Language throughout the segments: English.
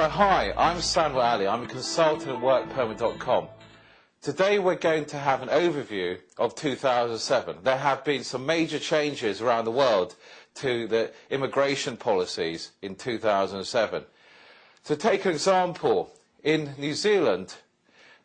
Hi, I'm Sanwa Ali. I'm a consultant at Workpermit.com. Today we're going to have an overview of 2007. There have been some major changes around the world to the immigration policies in 2007. To take an example, in New Zealand,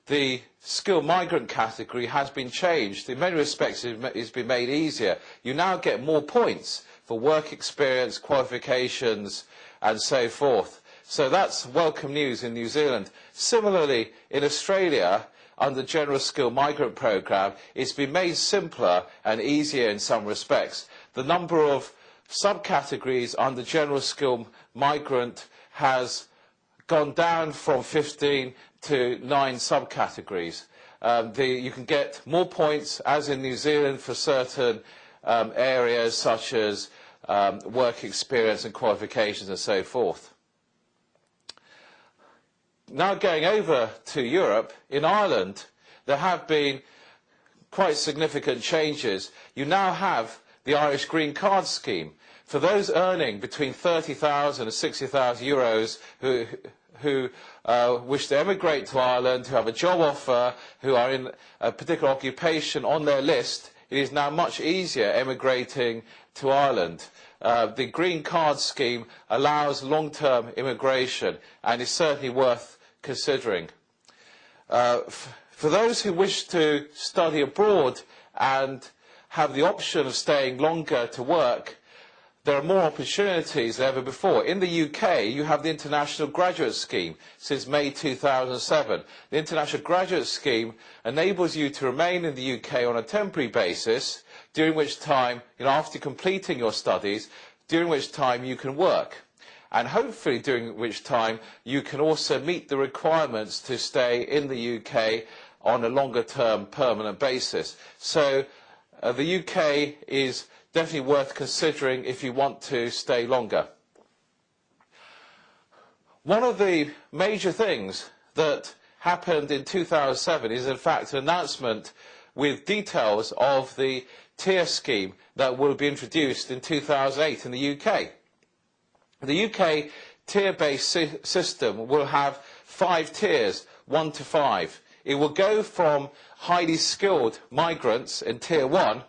the skilled migrant category has been changed. In many respects, it's been made easier. You now get more points for work experience, qualifications, and so forth. So that's welcome news in New Zealand. Similarly, in Australia, under the General Skilled Migrant Programme, it's been made simpler and easier in some respects. The number of subcategories under General Skilled Migrant has gone down from 15 to 9 subcategories. You can get more points, as in New Zealand, for certain areas such as work experience and qualifications and so forth. Now going over to Europe, in Ireland, there have been quite significant changes. You now have the Irish Green Card scheme. For those earning between 30,000 and 60,000 euros who wish to emigrate to Ireland, who have a job offer, who are in a particular occupation on their list, it is now much easier emigrating to Ireland. The Green Card scheme allows long-term immigration and is certainly worth considering. For those who wish to study abroad and have the option of staying longer to work, there are more opportunities than ever before. In the UK, you have the International Graduate Scheme since May 2007. The International Graduate Scheme enables you to remain in the UK on a temporary basis, during which time, after completing your studies, during which time you can work. And hopefully during which time you can also meet the requirements to stay in the UK on a longer term permanent basis. So the UK is definitely worth considering if you want to stay longer. One of the major things that happened in 2007 is in fact an announcement with details of the tier scheme that will be introduced in 2008 in the UK. The UK tier-based system will have 5 tiers, 1 to 5. It will go from highly skilled migrants in tier 1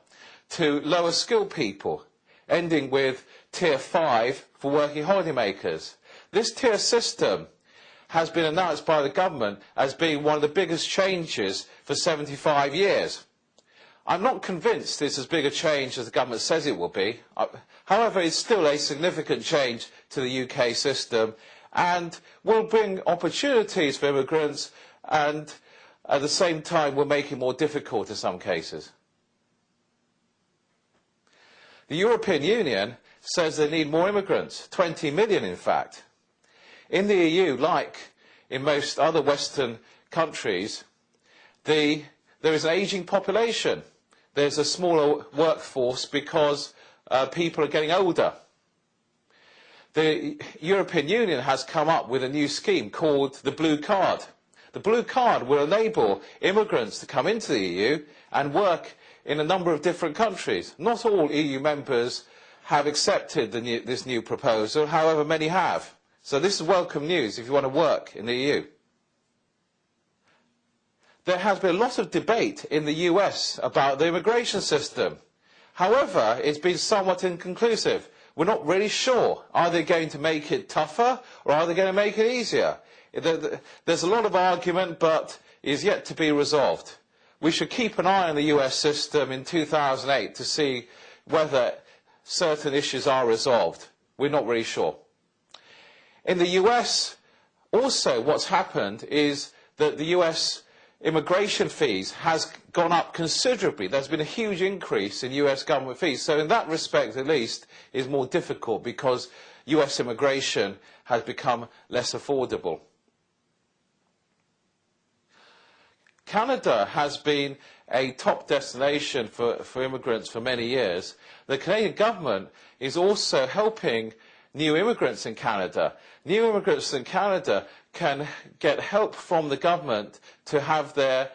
to lower skilled people, ending with tier 5 for working holidaymakers. This tier system has been announced by the government as being one of the biggest changes for 75 years. I'm not convinced it's as big a change as the government says it will be. However, it's still a significant change to the UK system and will bring opportunities for immigrants and at the same time will make it more difficult in some cases. The European Union says they need more immigrants, 20 million in fact. In the EU, like in most other Western countries, there is an ageing population. There's a smaller workforce because people are getting older. The European Union has come up with a new scheme called the Blue Card. The Blue Card will enable immigrants to come into the EU and work in a number of different countries. Not all EU members have accepted this new proposal, however many have. So this is welcome news if you want to work in the EU. There has been a lot of debate in the US about the immigration system. However, it's been somewhat inconclusive. We're not really sure. Are they going to make it tougher or are they going to make it easier? There's a lot of argument, but it is yet to be resolved. We should keep an eye on the US system in 2008 to see whether certain issues are resolved. We're not really sure. In the US, also what's happened is that the US immigration fees has gone up considerably. There's been a huge increase in US government fees. So in that respect, at least, is more difficult because US immigration has become less affordable. Canada has been a top destination for immigrants for many years. The Canadian government is also helping new immigrants in Canada. New immigrants in Canada can get help from the government to have their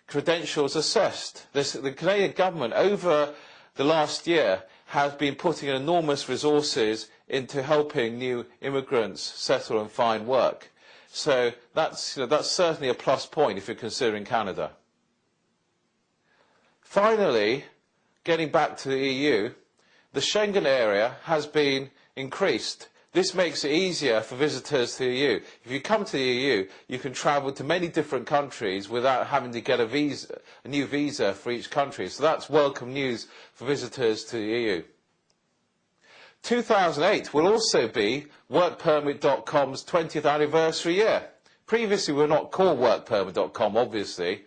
credentials assessed. The Canadian government over the last year has been putting enormous resources into helping new immigrants settle and find work. So that's certainly a plus point if you're considering Canada. Finally, getting back to the EU, the Schengen area has been increased. This makes it easier for visitors to the EU. If you come to the EU, you can travel to many different countries without having to get a new visa for each country. So that's welcome news for visitors to the EU. 2008 will also be Workpermit.com's 20th anniversary year. Previously, we were not called Workpermit.com, obviously.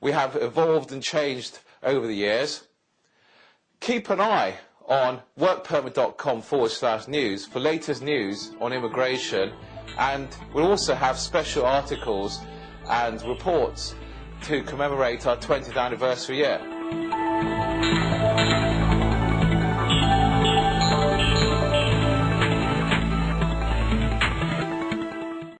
We have evolved and changed over the years. Keep an eye on workpermit.com/news for latest news on immigration, and we'll also have special articles and reports to commemorate our 20th anniversary year.